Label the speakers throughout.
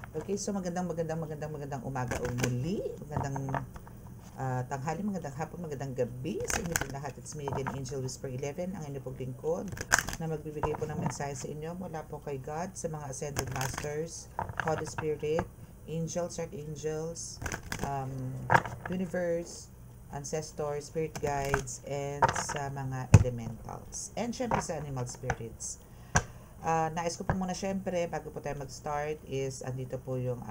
Speaker 1: Okay, so magandang umaga o muli. Magandang tanghali, magandang hapon, magandang gabi sa inyo pong lahat. It's me again, Angel Whisper 11, ang inyo pong lingkod na magbibigay po ng mensahe sa inyo mula po kay God, sa mga Ascended Masters, Holy Spirit, Angels, Archangels, Universe, Ancestors, Spirit Guides, and sa mga Elementals. And syempre sa Animal Spirits. Nais ko po muna syempre, bago po tayo mag-start, is andito po yung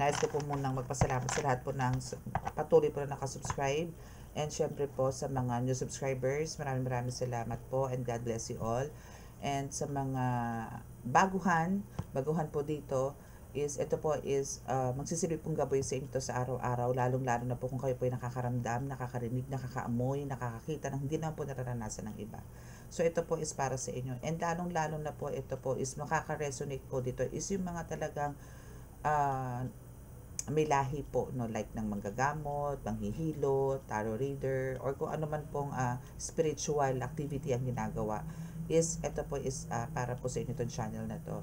Speaker 1: nais ko po munang magpasalamat sa lahat po ng patuloy po na nakasubscribe. And syempre po sa mga new subscribers, maraming salamat po and God bless you all. And sa mga baguhan po dito, is ito po is magsisilbi pong gaboy sa inyo sa araw-araw, lalong-lalo na po kung kayo po ay nakakaramdam, nakakarinig, nakakaamoy, nakakakita ng hindi naman po nararanasan ng iba. So ito po is para sa inyo. And lalong-lalo na po ito po is makaka-resonate po dito is yung mga talagang may lahi po, no, like ng manggagamot, manghihilo, tarot reader, or kung ano man pong spiritual activity ang ginagawa, is ito po is para po sa inyo itong channel na to.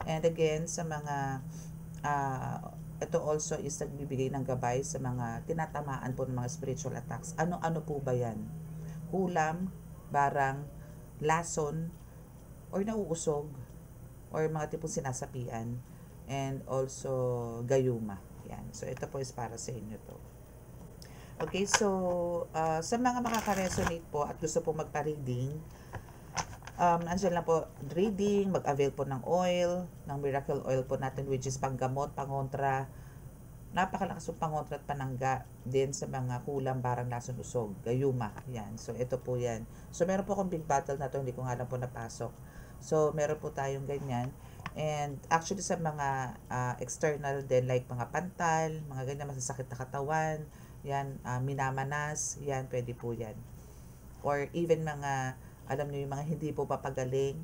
Speaker 1: And again, sa mga ito also is nagbibigay ng gabay sa mga tinatamaan po ng mga spiritual attacks. Ano-ano po ba yan? Kulam, barang, lason, or nauusog, or mga tipong sinasapian, and also gayuma. Yan. So, ito po is para sa inyo to. Okay, so, sa mga makaka-resonate po at gusto po magpa-reading, andyan lang po reading, mag-avail po ng oil, ng miracle oil po natin, which is panggamot, pangontra, napakalakas yung pangontra at panangga din sa mga kulang, barang, lason, usog, gayuma. Yan. So, ito po yan. So, meron po akong big bottle na to, hindi ko nga lang po napasok. So, meron po tayong ganyan. And actually sa mga external din, like mga pantal, mga ganyan, masasakit na katawan, yan, minamanas, yan, pwede po yan. Or even mga, alam niyo yung mga hindi po papagaling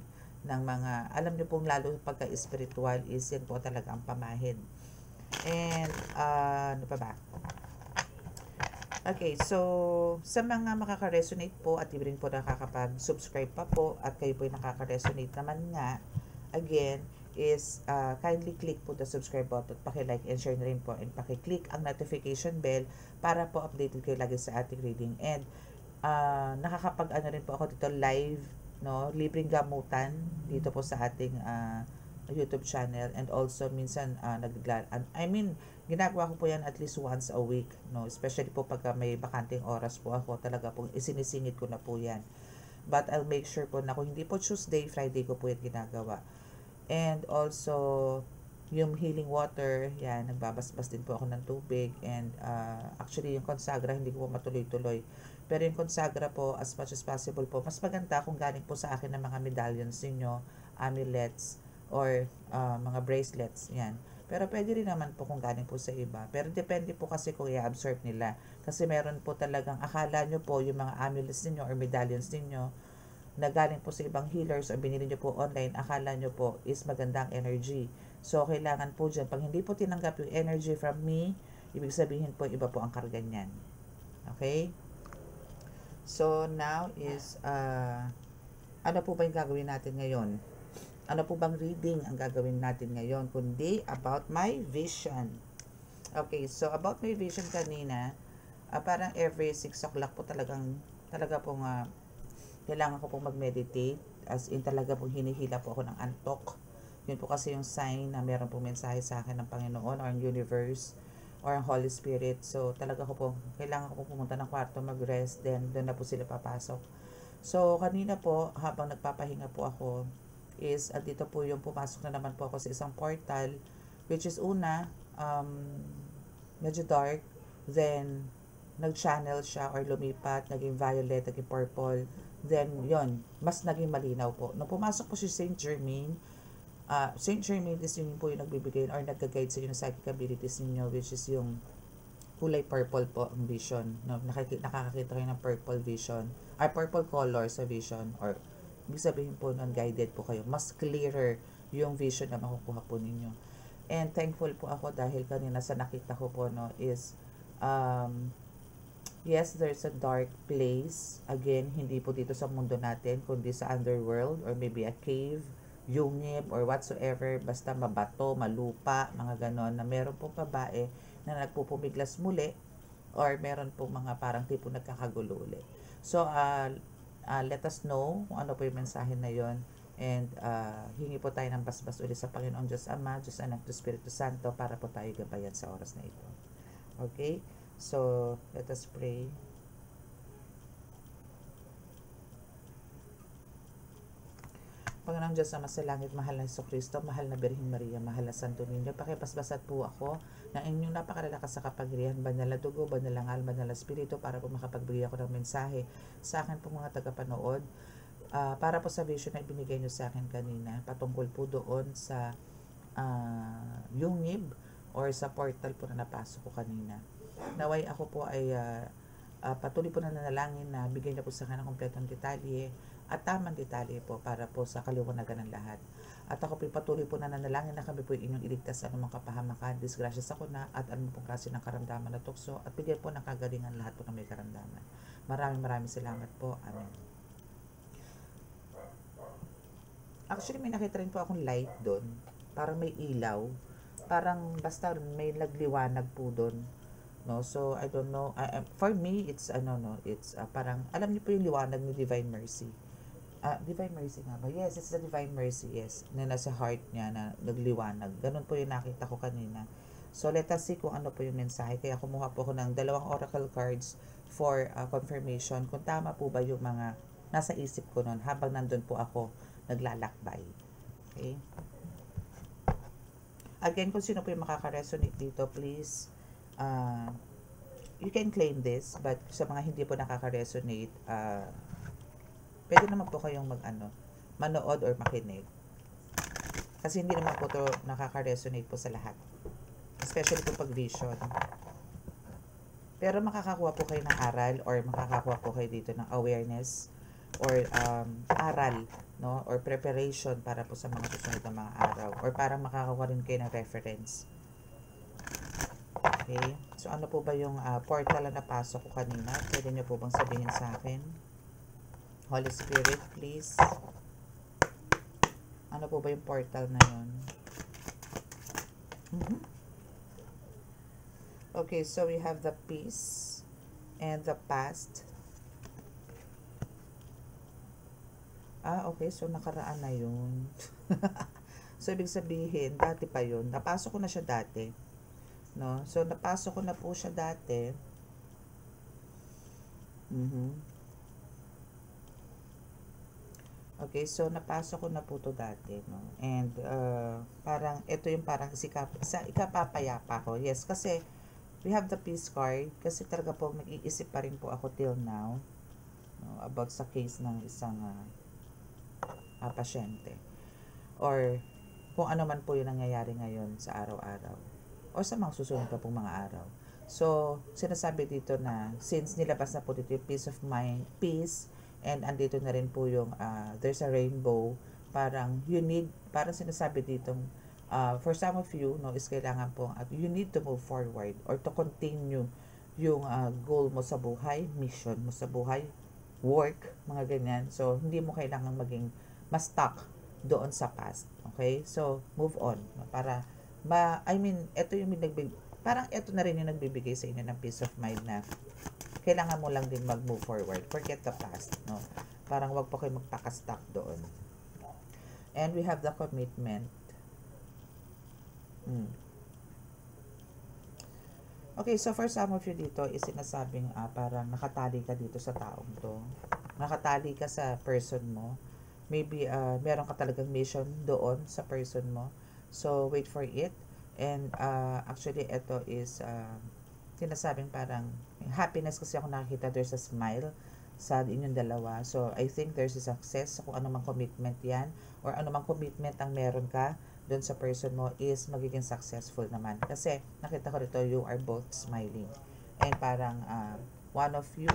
Speaker 1: ng mga, alam niyo pong lalo pagka-spiritual is yan po talaga ang pamahid. And, ano pa ba? Okay, so, sa mga makaka-resonate po at iba rin po nakakapag-subscribe pa po at kayo po yung nakaka-resonate naman nga, again, is kindly click po the subscribe button, paki-like and share na rin po, and paki-click ang notification bell para po updated kayo lagi sa ating reading. And, nakakapag-ano rin po ako dito live, no, libreng gamutan dito po sa ating YouTube channel, and also minsan ginagawa ko po yan at least once a week, no, especially po pagka may bakanting oras po ako, talaga pong isinisingit ko na po yan. But I'll make sure po na kung hindi po Tuesday, Friday ko po yan ginagawa. And also yung healing water, yan, nagbabasbas din po ako ng tubig. And actually yung consagra hindi ko po matuloy-tuloy, pero yung consagra po, as much as possible po, mas maganda kung galing po sa akin ng mga medallions ninyo, amulets, or mga bracelets, yan. Pero pwede rin naman po kung galing po sa iba. Pero depende po kasi kung i-absorb nila. Kasi meron po talagang, akala nyo po yung mga amulets ninyo or medallions ninyo na galing po sa ibang healers o binili nyo po online, akala nyo po is magandang energy. So, kailangan po dyan, pag hindi po tinanggap yung energy from me, ibig sabihin po, iba po ang karga niyan. Okay? So, now is, ano po ba yung gagawin natin ngayon? Ano po bang reading ang gagawin natin ngayon, kundi about my vision. Okay, so about my vision kanina, parang every 6 o'clock po talaga pong kailangan ko pong mag-meditate, as in talaga pong hinihila po ako ng antok. Yun po kasi yung sign na meron pong mensahe sa akin ng Panginoon or universe or ang Holy Spirit. So talaga ko po, kailangan ko po pumunta ng kwarto, mag-rest, then doon na po sila papasok. So kanina po, habang nagpapahinga po ako, is dito po yung pumasok na naman po ako sa isang portal, which is una, medyo dark, then nag-channel siya or lumipat, naging violet, naging purple, then yon mas naging malinaw po. Nung pumasok po si Saint Germain is yun po yung nagbibigay or nag-guide sa inyo ng psychic abilities ninyo, which is yung kulay purple po ang vision. No? Nakakakita kayo ng purple vision, purple color sa vision, or ibig sabihin po nun, guided po kayo. Mas clearer yung vision na makukuha po ninyo. And thankful po ako dahil kanina sa nakita ko po, no, is, yes, there's a dark place. Again, hindi po dito sa mundo natin, kundi sa underworld or maybe a cave, yungib or whatsoever, basta mabato, malupa, mga ganon, na meron pong babae na nagpupumiglas muli or meron pong mga parang tipo nagkakagulo ulit. So, let us know kung ano po yung mensahe na yon. And hingi po tayo ng basbas ulit sa Panginoong Diyos Ama, Diyos Anak, Diyos Espiritu Santo para po tayo gabayan sa oras na ito. Okay? So, let us pray. Panginoong Diyos Ama sa langit, mahal na Jesucristo, mahal na Birhen Maria, mahal na Santo Niño, pakipasbasat po ako ng inyong napakalalakas sa kapangyarihan, banal na dugo, banal na ngal, banal na espiritu, para po makapagbigay ako ng mensahe sa akin po mga tagapanood, para po sa vision na ibinigay nyo sa akin kanina, patungkol po doon sa yungib or sa portal po na napasok ko kanina. Naway ako po ay patuloy po na nanalangin na bigay na po sa akin ng kompletong detalye at tamang detalye po para po sa kaliwanagan ng lahat. At ako po patuloy po na nanalangin na kami po inyong iligtas sa anumang kapahamakan, disgrasya sa kuna at anumang pong klase ng karamdaman na tukso at bigyan po ng kagalingan lahat po ng may karamdaman. Maraming salamat po. Amen. Actually, may nakita rin po akong light doon. Parang may ilaw. Parang basta may nagliwanag po doon. No? So, I don't know. For me, it's it's parang, alam niyo po yung liwanag ni Divine Mercy. Divine Mercy nga ba? Yes, it's the Divine Mercy, yes. Na nasa heart niya na nagliwanag. Ganun po yung nakita ko kanina. So, let us see kung ano po yung mensahe. Kaya kumuha po ako ng 2 oracle cards for confirmation kung tama po ba yung mga nasa isip ko noon habang nandun po ako naglalakbay. Okay? Again, kung sino po yung makaka-resonate dito, please, you can claim this, but sa mga hindi po nakaka-resonate, pwede naman po kayong manood or makinig. Kasi hindi naman po to nakaka-resonate po sa lahat. Especially po pag vision. Pero makakakuha po kayo ng aral or makakakuha po kayo dito ng awareness or aral, no? Or preparation para po sa mga susunod na mga araw. Or para makakakuha rin kayo ng reference. Okay? So, ano po ba yung portal na napasok ko kanina? Pwede nyo po bang sabihin sa akin? Holy Spirit, please. Ano po ba yung portal na yun? Okay, so we have the peace and the past. Okay, so nakaraan na yun. So, ibig sabihin, dati pa yun. Napasok ko na siya dati. No? So, napasok ko na po siya dati. Okay, so napasok ko na po to dati, no? And parang ito yung parang ikapapayapa ko. Yes, kasi we have the peace card kasi talaga po mag-iisip pa rin po ako till now, no, about sa case ng isang pasyente. Or kung ano man po yung nangyayari ngayon sa araw-araw or sa mga susunod pa pong mga araw. So, sinasabi dito na since nilabas na po dito yung peace of mind, peace, and andito na rin po yung there's a rainbow, parang parang sinasabi dito for some of you, no, is kailangan po you need to move forward or to continue yung goal mo sa buhay, mission mo sa buhay, work, mga ganyan. So, hindi mo kailangan maging ma-stuck doon sa past. Okay? So, move on. Para ito yung parang ito na rin yung nagbibigay sa inyo ng peace of mind na kailangan mo lang din mag-move forward. Forget the past, no? Parang wag po kayo magpaka-stuck doon. And we have the commitment. Okay, so for some of you dito is sinasabing parang nakatali ka dito sa taong to. Nakatali ka sa person mo. Maybe meron ka talagang mission doon sa person mo. So wait for it. And actually ito is sinasabing parang happiness kasi ako nakikita, there's a smile sa inyong dalawa. So, I think there's a success kung anumang commitment yan or anumang commitment ang meron ka doon sa person mo is magiging successful naman. Kasi, nakita ko rito, you are both smiling. And parang one of you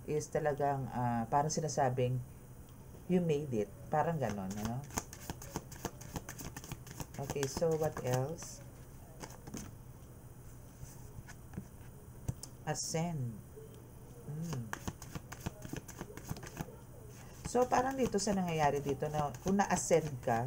Speaker 1: is talagang parang sinasabing you made it. Parang ganon, you know? Okay, so what else? Ascend. So, parang dito sa nangyayari dito na kung na-ascend ka,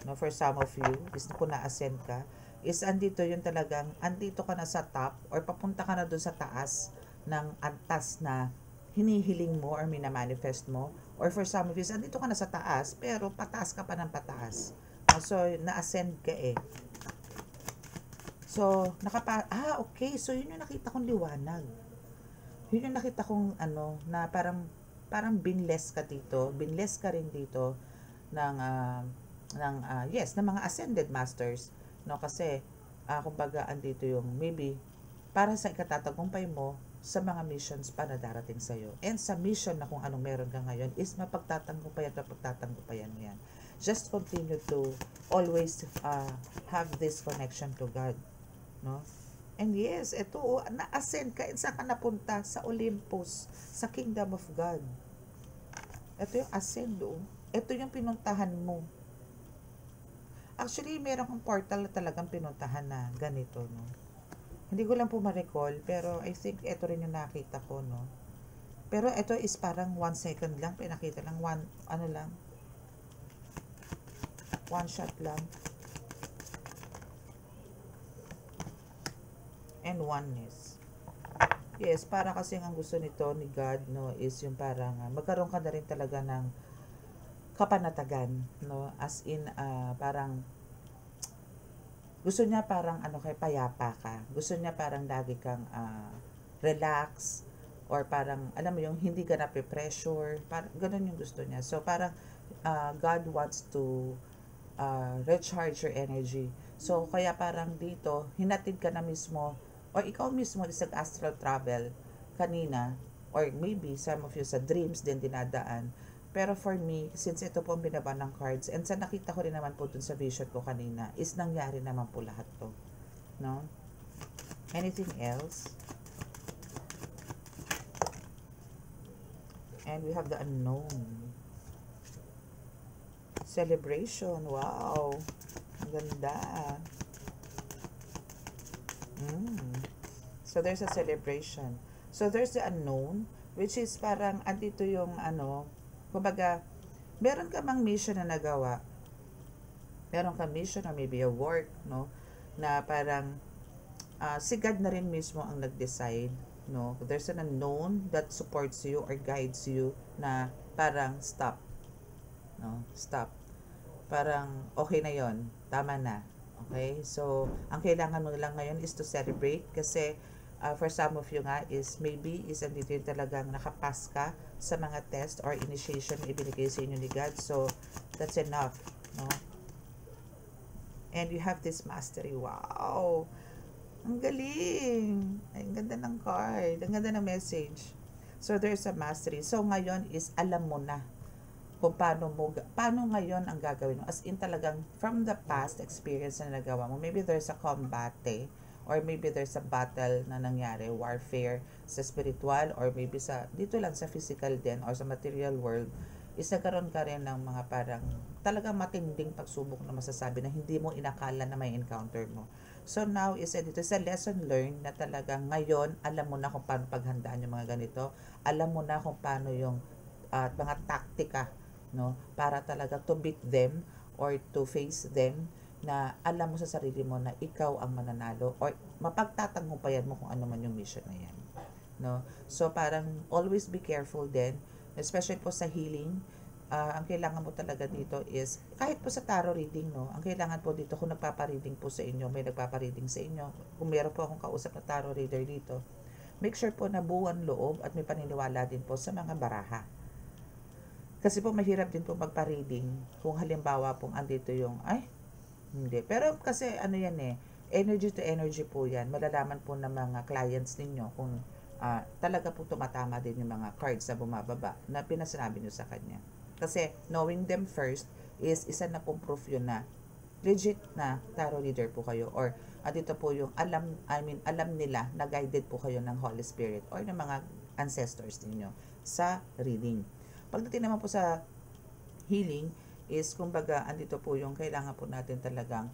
Speaker 1: no, for some of you, is kung na-ascend ka, is andito yung talagang, andito ka na sa top or papunta ka na doon sa taas ng antas na hinihiling mo or minamanifest mo. Or for some of you, andito ka na sa taas, pero pataas ka pa ng pataas. So, na-ascend ka eh. So, okay. So, yun yung nakita kong liwanag. Yun yung nakita kong na parang binless ka dito. Binless ka rin dito ng ng mga ascended masters, no, kasi kumbaga andito yung maybe para sa ikatatagumpay mo sa mga missions pa na darating sa iyo. And sa mission na kung anong meron ka ngayon is mapagtatanggumpayan at mapagtatanggumpayan mo yan. Just continue to always have this connection to God, no? And yes, ito na-ascend ka. Saan ka napunta? Sa Olympus, sa Kingdom of God. Ito yung ascend, ito yung pinuntahan mo. Actually, meron kang portal na talagang pinuntahan na ganito, no? Hindi ko lang po ma-recall, pero I think ito rin yung nakita ko, no? Pero ito is parang 1 second lang, pinakita lang, one shot lang. And oneness. Yes, para kasi ang gusto nito ni God, no, is yung parang magkaroon ka na rin talaga ng kapanatagan, no, as in parang gusto niya parang kay payapa ka, gusto niya parang lagi kang relax, or parang alam mo yung hindi ka na pressure, parang ganun yung gusto niya. So parang God wants to recharge your energy. So kaya parang dito hinatid ka na mismo, or ikaw mismo is astral travel kanina, or maybe some of you sa dreams din dinadaan. Pero for me, since ito po ang binaba ng cards, and sa nakita ko rin naman po dun sa vision ko kanina, is nangyari naman po lahat to. No? Anything else? And we have the unknown. Celebration. Wow. Ang ganda. So, there's a celebration. So, there's the unknown, which is parang andito yung kumbaga, meron ka mang mission na nagawa, meron ka mission or maybe a work, no, na parang si God na rin mismo ang nag-decide, no. There's an unknown that supports you or guides you na parang stop, no, stop. Parang okay na yon, tama na. Okay? So, ang kailangan mo lang ngayon is to celebrate kasi for some of you nga is maybe is andito yung talagang nakapass ka sa mga test or initiation na ibinigay sa inyo ni God. So, that's enough, no? And you have this mastery. Wow! Ang galing! Ay, ang ganda ng card. Ang ganda ng message. So, there's a mastery. So, ngayon is alam mo na kung paano ngayon ang gagawin mo. As in talagang from the past experience na nagawa mo. Maybe there's a combate, or maybe there's a battle na nangyari, warfare sa spiritual, or maybe sa dito lang sa physical din or sa material world, is nagkaroon ka rin ng mga parang talagang matinding pagsubok na masasabi na hindi mo inakala na may encounter mo. So now is dito sa lesson learned na talagang ngayon alam mo na kung paano paghandaan yung mga ganito, alam mo na kung paano yung mga taktika, no, para talaga to beat them or to face them, na alam mo sa sarili mo na ikaw ang mananalo or mapagtatanggumpayan mo kung ano man yung mission na yan, no? So parang always be careful din, especially po sa healing. Ang kailangan mo talaga dito is kahit po sa tarot reading, no, ang kailangan po dito kung nagpapa-reading po sa inyo, may nagpapa-reading sa inyo, kung meron po akong kausap na tarot reader dito, make sure po na buwan loob at may paniniwala din po sa mga baraha. Kasi po mahirap din po magpa-reading kung halimbawa pong andito yung hindi. Pero kasi yan energy to energy po yan. Malalaman po ng mga clients ninyo kung talaga po tumatama din yung mga cards na bumababa na pinasinabi nyo sa kanya. Kasi knowing them first is isa na pong proof yun na legit na tarot reader po kayo, or dito po yung alam nila na guided po kayo ng Holy Spirit or ng mga ancestors ninyo sa reading. Pagdating naman po sa healing is kumbaga andito po yung kailangan po natin talagang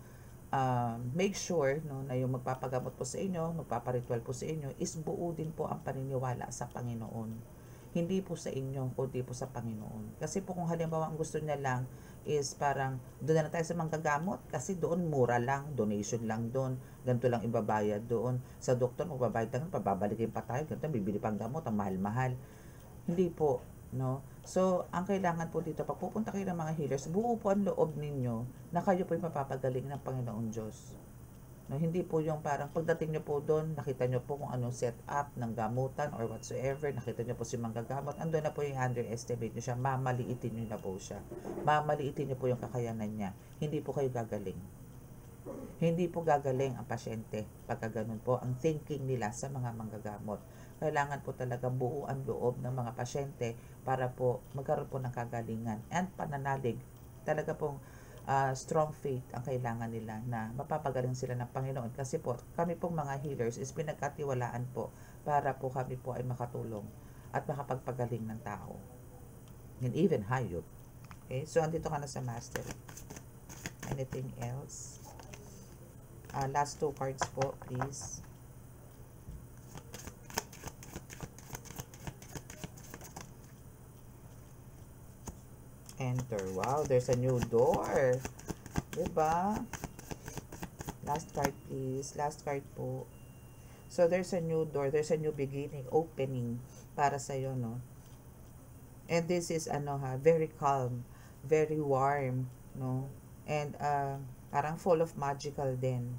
Speaker 1: make sure, no, na yung magpapagamot po sa inyo, magpaparitual po sa inyo is buo din po ang paniniwala sa Panginoon. Hindi po sa inyo, kundi po sa Panginoon. Kasi po kung halimbawa ang gusto niya lang is parang doon na tayo sa manggagamot kasi doon mura lang, donation lang doon, ganito lang ibabayad doon. Sa doktor, magbabayad lang, pababalikin pa tayo, ganito, bibili pang gamot, ang mahal-mahal. Hindi po, no? So, ang kailangan po dito, pag pupunta kayo ng mga healers, buo po ang loob ninyo na kayo po yung mapapagaling ng Panginoong Diyos. No, hindi po yung parang pagdating nyo po doon, nakita nyo po kung anong setup ng gamutan or whatsoever, nakita nyo po si manggagamot, andun na po yung underestimate nyo siya, mamaliitin nyo na po siya. Mamaliitin nyo po yung kakayanan niya. Hindi po kayo gagaling. Hindi po gagaling ang pasyente pagka ganun po ang thinking nila sa mga manggagamot. Kailangan po talaga buo ang loob ng mga pasyente para po magkaroon po ng kagalingan and pananalig. Talaga pong strong faith ang kailangan nila na mapapagaling sila ng Panginoon kasi po kami pong mga healers is pinagkatiwalaan po para po kami po ay makatulong at makapagpagaling ng tao and even hayop. Okay, so andito ka na sa mastery. Anything else? Last 2 cards po, please. Enter. Wow, there's a new door. Diba? Last card, please. Last card po. So, there's a new door. There's a new beginning, opening para sa'yo, no? And this is, very calm, very warm, no? And, parang full of magical din.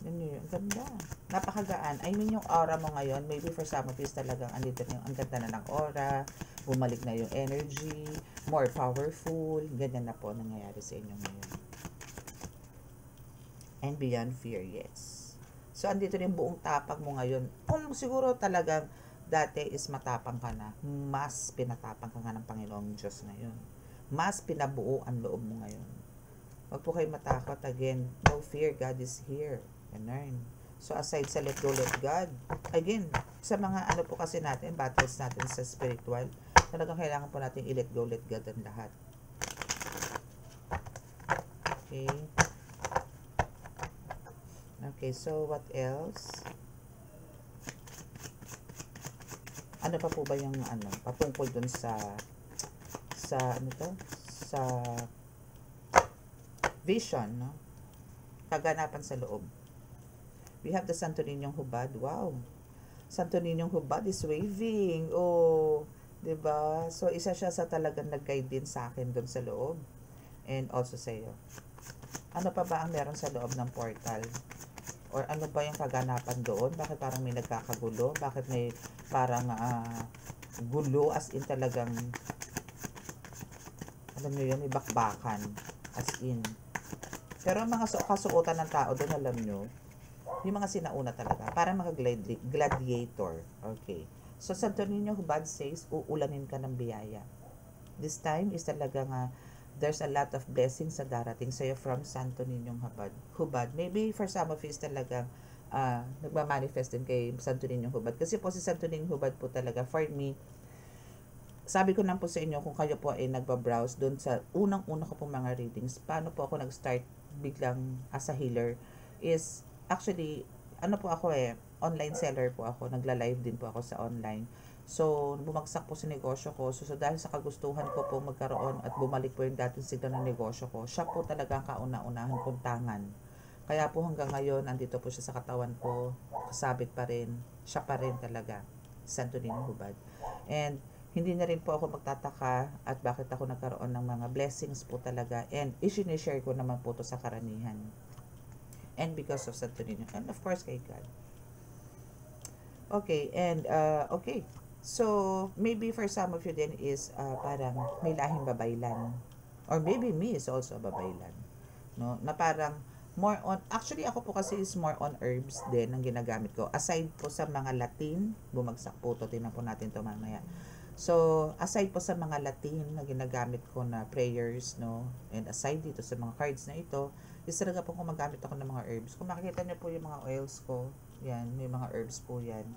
Speaker 1: Yun yun. Ang ganda. Napakagaan. I mean, yung aura mo ngayon, maybe for some of you talagang andito yung ang ganda na ng aura, bumalik na yung energy, more powerful, ganyan na po nangyayari sa inyo ngayon. And beyond fear, yes. So, andito rin buong tapang mo ngayon. Kung siguro talagang dati is matapang ka na, mas pinatapang ka nga ng Panginoong Diyos ngayon. Mas pinabuo ang loob mo ngayon. Huwag po kayo matakot. Again, no fear, God is here. Ganun. So, aside sa let go, let God, again, sa mga po kasi natin, battles natin sa spiritual, talagang kailangan po natin i-let go, let God ang lahat. Okay. Okay, so what else? Ano pa po ba yung patungkol dun sa vision, no? Kaganapan sa loob. We have the Santo Niñong Hubad. Wow. Santo Niñong Hubad is waving. Oh, 'di ba? So isa siya sa talagang nag-guide din sa akin doon sa loob and also sa iyo. Ano pa ba ang meron sa loob ng portal? Or ano ba yung kaganapan doon? Bakit parang may nagkakagulo? Bakit may parang gulo as in talagang alam niyo yun, may bakbakan as in. Pero ang mga kasuotan ng tao doon, alam nyo, yung mga sinauna talaga, parang mga gladiator. Okay. So, Santo Niño Hubad says, uulanin ka ng biyaya. This time is talaga there's a lot of blessings sa darating sa'yo from Santo Niñong Hubad. Maybe for some of you is talagang nagmamanifest din kay Santo Niñong Hubad. Kasi po si Santo Niñong Hubad po talaga, for me, sabi ko lang po sa inyo, kung kayo po ay nagbabrowse doon sa unang-una ko pong mga readings, paano po ako nag-start biglang as a healer, is actually, po ako online seller po ako, nagla-live din po ako sa online. So, bumagsak po sa negosyo ko. So, dahil sa kagustuhan ko po magkaroon at bumalik po yung dating sigla ng negosyo ko, siya po talaga ang kauna-unahan kong tangan. Kaya po hanggang ngayon, andito po siya sa katawan ko, kasabit pa rin, siya pa rin talaga, Santo Niño Hubad. And, hindi na rin po ako magtataka at bakit ako nagkaroon ng mga blessings po talaga. And i-share ko naman po to sa karamihan. And because of Santo Niño. And of course, kay God. Okay, and okay. So, maybe for some of you din is parang may lahing babaylan. Or maybe me is also a babaylan. No? Na parang more on, actually ako po kasi is more on herbs din ang ginagamit ko. Aside po sa mga Latin, bumagsak po to, tingnan po natin to mamaya. So, aside po sa mga Latin na ginagamit ko na prayers, no, and aside dito sa mga cards na ito, is talaga po gumagamit ako ng mga herbs. Kung makikita niyo po yung mga oils ko, yan, may mga herbs po yan.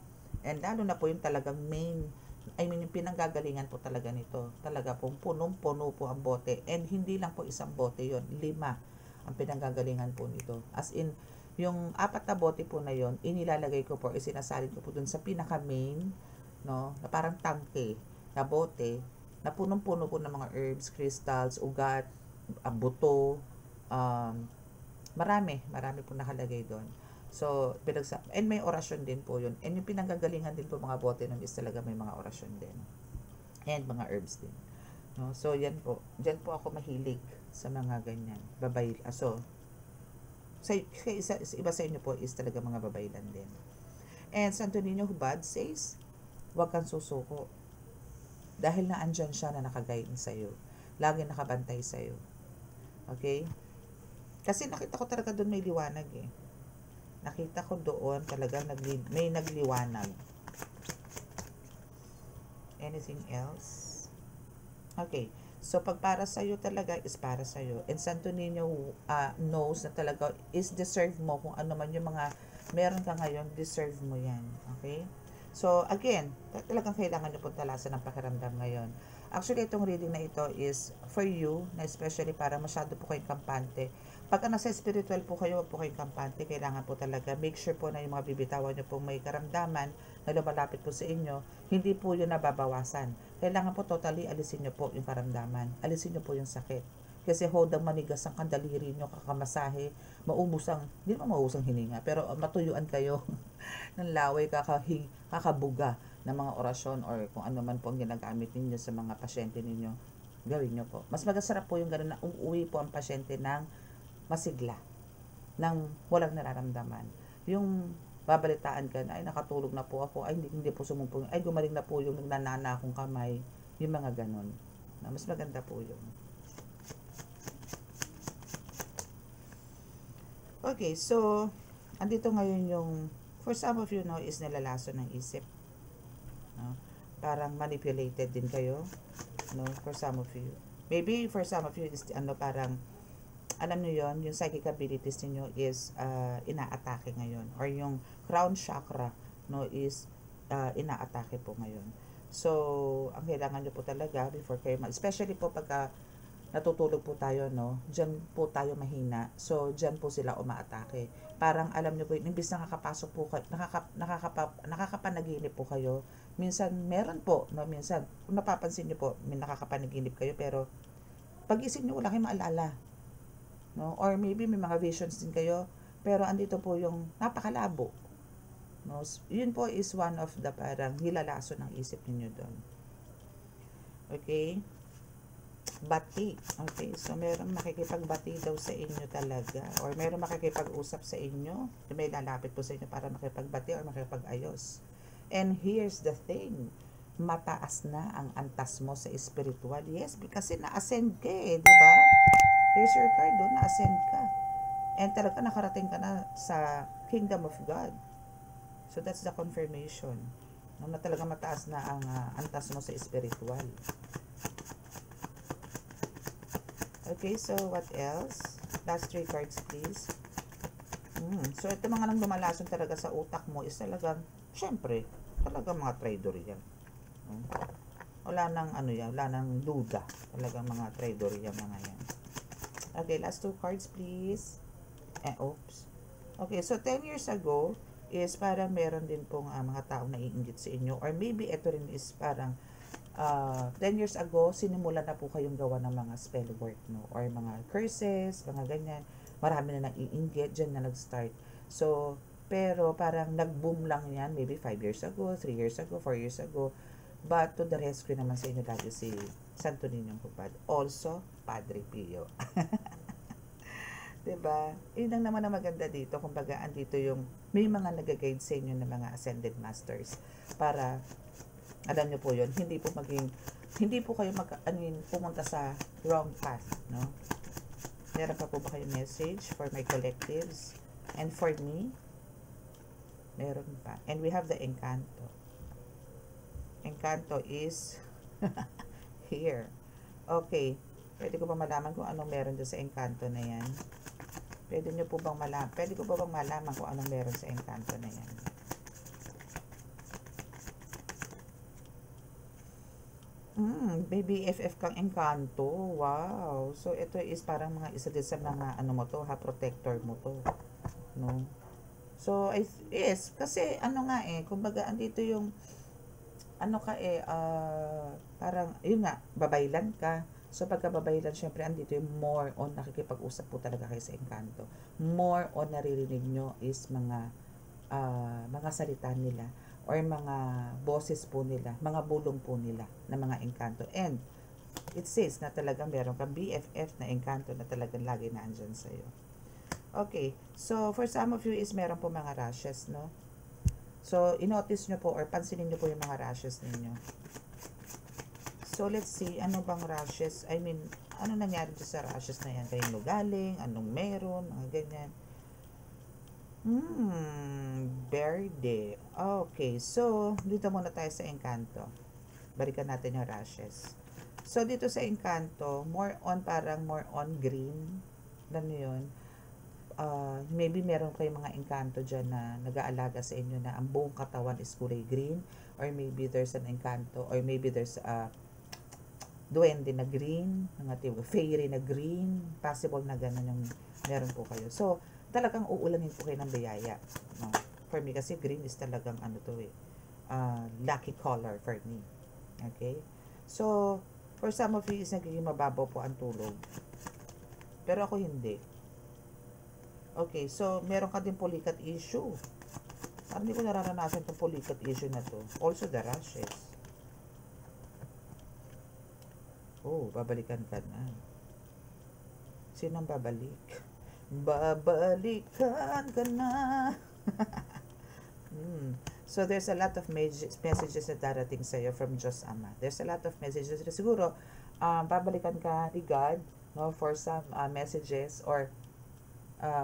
Speaker 1: And lalo na po yung talagang yung pinanggagalingan po talaga nito. Talaga pong punong-puno po ang bote. And hindi lang po isang bote yon, 5 ang pinanggagalingan po nito. As in, yung 4 na bote po na yon, inilalagay ko po, isinasalin ko po dun sa pinaka-main, no, na parang tangke. na bote na punong-puno po ng mga herbs, crystals, ugat, buto, um, marami po nakalagay doon. So, and may orasyon din po yun. And yung pinanggagalingan din po mga bote nun is talaga may mga orasyon din. And mga herbs din. No? So, yan po. Diyan po ako mahilig sa mga ganyan. Babay. Iba sa inyo po is talaga mga babaylan din. And Santo Niño Hubad says, huwag kang susuko. Dahil na andyan siya na nakagayin sa'yo. Lagi nakabantay sa'yo. Okay? Kasi nakita ko talaga doon may liwanag eh. Nakita ko doon talaga may nagliwanag. Anything else? Okay. So, pag para sa'yo talaga is para sa'yo. And Santo Niño knows na talaga is deserve mo kung ano man yung mga meron ka ngayon, deserve mo yan. Okay? So, again, talagang kailangan nyo pong talasan ng pakiramdam ngayon. Actually, itong reading na ito is for you, na especially para masyado po kayong kampante. Pagka nasa spiritual po kayo, wag po kayong kampante, kailangan po talaga make sure po na yung mga bibitawan nyo po may karamdaman na lumalapit po sa inyo, hindi po yun nababawasan. Kailangan po totally alisin nyo po yung karamdaman. Alisin nyo po yung sakit. Kasi hodang manigas ang kandaliri nyo, kakamasahe, hindi naman maubusang hininga, pero matuyuan kayo ng laway, kakabuga ng mga orasyon or kung ano man po ang ginagamit ninyo sa mga pasyente ninyo, gawin nyo po. Mas magasarap po yung gano'n na uuwi po ang pasyente ng masigla, ng walang nararamdaman. Yung babalitaan ka na, ay nakatulog na po ako, ay hindi po sumumpong, ay gumaling na po yung nagnanana akong kamay, yung mga ganon. Mas maganda po yun. Okay, so, andito ngayon yung, for some of you, no, is nalalaso ng isip. No? Parang manipulated din kayo, no, for some of you. Maybe for some of you, is, parang, alam niyo yon, yung psychic abilities niyo is inaatake ngayon, or yung crown chakra, no, is inaatake po ngayon. So, ang kailangan niyo po talaga before kayo, especially po pagka natutulog po tayo, no, dyan po tayo mahina. So, dyan po sila umaatake. Parang alam niyo po, imbis nakakapasok po kayo, nakakapanaginip po kayo. Minsan, meron po, no, minsan, kung napapansin niyo po, may nakakapanaginip kayo, pero pag-isip niyo, wala kayong maalala. No? Or maybe may mga visions din kayo, pero andito po yung napakalabo. No? Yun po is one of the parang nilalaso ng isip niyo doon. Okay? Bati. Okay, so meron makikipagbati daw sa inyo talaga, or meron makikipag-usap sa inyo, may lalapit po sa inyo para makipagbati or makipag-ayos. And here's the thing, mataas na ang antas mo sa spiritual. Yes, kasi na-ascend ka eh, di ba? Here's your card doon, na-ascend ka. And talaga nakarating ka na sa kingdom of God. So that's the confirmation. No, na talaga mataas na ang antas mo sa spiritual. Okay, so what else? Last 3 cards, please. So ito mga nang lumalason talaga sa utak mo is talagang, syempre, talaga mga traidor yan. Wala nang yan, wala nang duda. Talagang mga traidor yan mga yan. Okay, last 2 cards, please. Oops. Okay, so 10 years ago is parang meron din pong mga taong naiinggit sa inyo. Or maybe ito rin is parang 10 years ago, sinimulan na po kayong gawa ng mga spell work, no? Or mga curses, mga ganyan. Marami na naiinggit, dyan na nag-start. So, pero parang nag-boom lang yan, maybe 5 years ago, 3 years ago, 4 years ago. But to the rescue naman sa inyo lagi si Santo Niño Hubad. Also, Padre Pio. Diba? Yun lang naman ang maganda dito. Kumbaga, andito yung may mga nag-guide sa inyo ng mga ascended masters para, alam nyo po yun, hindi po kayo pumunta sa wrong path, no? Meron pa po ba kayo message for my collectives? And for me, meron pa. And we have the Encanto. Encanto is here. Okay. Pwede ko ba malaman kung anong meron doon sa Encanto na yan? Pwede ko ba bang malaman kung anong meron sa Encanto na yan? Baby FF kang Encanto. Wow. So, ito is parang mga isa din sa mga protector mo to. No? So, yes. Kasi, kumbaga, andito yung ano ka parang, yun nga, babaylan ka. So, pagka babaylan, syempre, andito yung more on nakikipag-usap po talaga kayo sa engkanto. More on naririnig nyo is mga salita nila or mga boses po nila, mga bulong po nila na mga engkanto. And, it says na talagang meron kang BFF na engkanto na talagang lagi na andyan sa'yo. Okay, so for some of you is meron po mga rashes, no? So, inotice nyo po or pansinin nyo po yung mga rashes ninyo. So, let's see, ano bang rashes? I mean, ano nangyari dyan sa rashes na yan? Kayong galing? Anong meron? Mga ganyan. Verde. Okay, so, dito muna tayo sa engkanto. Balikan natin yung rashes. So, dito sa engkanto, more on green. Ano yun? Maybe meron kayong mga engkanto dyan na nag-aalaga sa inyo na ang buong katawan is kulay green, or maybe there's an engkanto, or maybe there's a duwende na green, fairy na green, possible na gano'n yung meron po kayo. So, talagang uulanin po kayo ng biyaya. No? For me, kasi green is talagang lucky color for me. Okay? So, for some of you is nagiging mababaw po ang tulog. Pero ako hindi. Okay, so meron ka din pulikat issue. Parang hindi ko nararanasan itong pulikat issue na to. Also the rashes. Oh, babalikan ka na. Sinong babalik? Babalikan ka na. So there's a lot of messages na darating sa'yo from Diyos Ama. There's a lot of messages. Siguro, babalikan ka ni God, no, for some messages or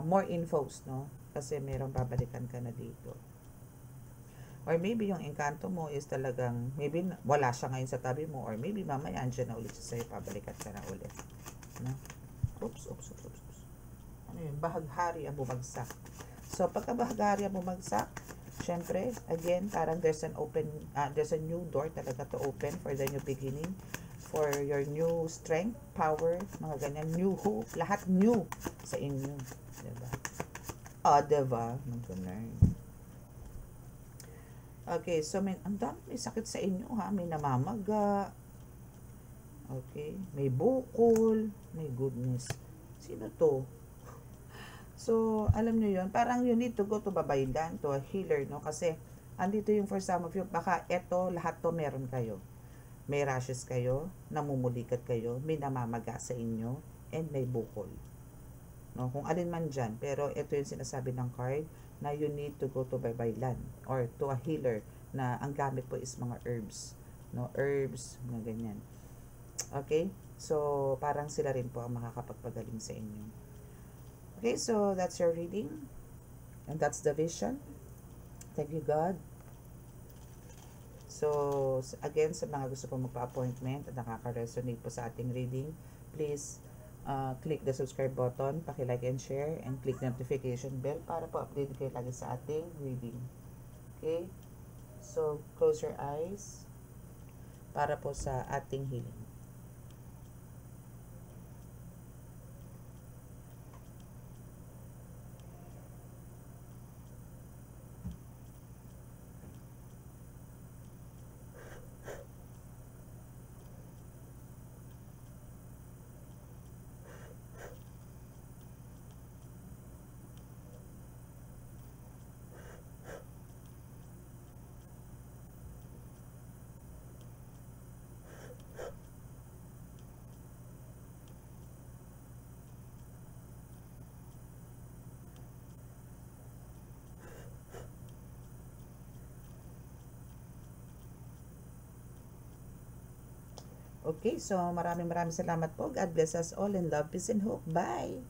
Speaker 1: more infos, no? Kasi merong babalikan ka na dito. Or maybe yung engkanto mo is talagang, maybe wala siya ngayon sa tabi mo, or maybe mamaya andyan na ulit siya sa'yo, pabalikan ka na ulit. No? Oops. Ano yun? Bahaghari ang bumagsak. So, pagka bahaghari ang bumagsak, syempre, again, parang there's a new door talaga to open for the new beginning, for your new strength, power, mga ganyan, new hope, lahat new sa inyo. Diba? Diba? Okay, so may sakit sa inyo, ha? May namamaga. Okay, may bukol. My goodness. Sino to? So, alam nyo yun, parang you need to go to babaylan, to a healer, no? Kasi, andito yung for some of you, baka eto, lahat to meron kayo. May rashes kayo, namumulikat kayo, may namamaga sa inyo, and may bukol. No? Kung alin man dyan, pero ito yung sinasabi ng card, na you need to go to babaylan, or to a healer, na ang gamit po is mga herbs. No? Herbs, mga ganyan. Okay? So, parang sila rin po ang makakapagpagaling sa inyo. Okay, so that's your reading. And that's the vision. Thank you, God. So, again, sa mga gusto po magpa-appointment at nakaka-resonate po sa ating reading, please click the subscribe button, paki-like and share, and click the notification bell para po update kayo lagi sa ating reading. Okay? So, close your eyes para po sa ating healing. Okay, so maraming salamat po. God bless us all in love, peace, and hope. Bye!